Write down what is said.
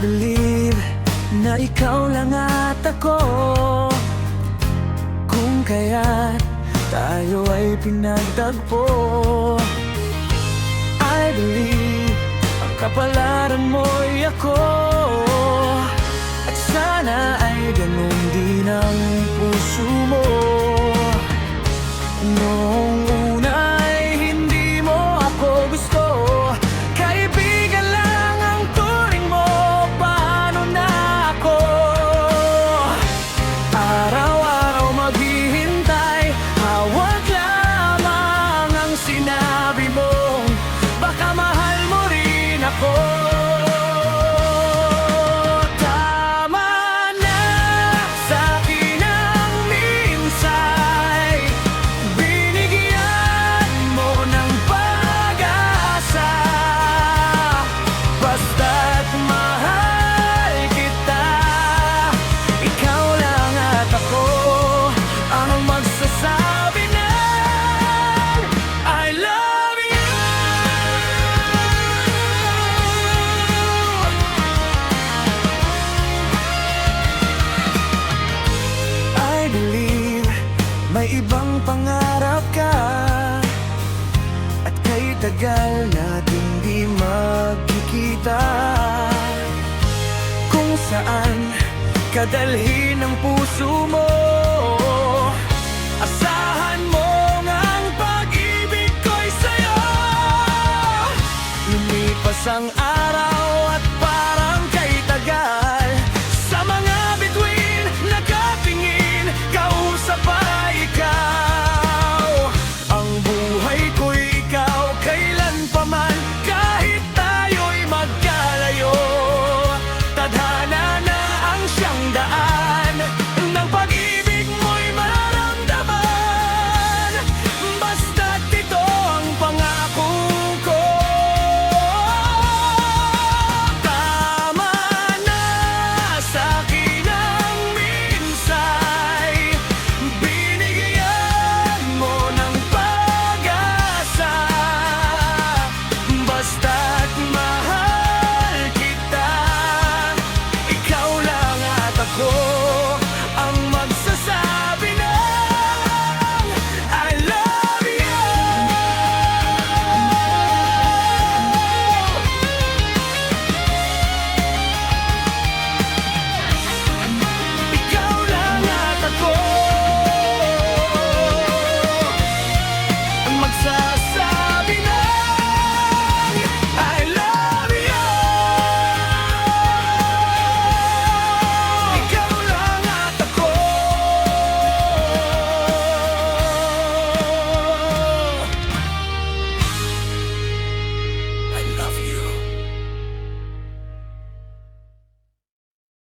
believe na ikaw lang at ako, kung kaya't tayo ay pinagtagpo. I believe ang kapalaran mo'y ako, at sana ay ganun din ang puso mo. Noong una ay hindi mo ako gusto, kaibigan lang ang turing mo. Paano na ako? Araw-araw maghihintay, hawak lamang ang sinabi mo, baka mahal mo rin ako. May ibang pangarap ka, at kay tagal natin di magkikita, kung saan kadalhin ang puso mo. Asahan mo ang pag-ibig ko'y sa'yo. Lumipas ang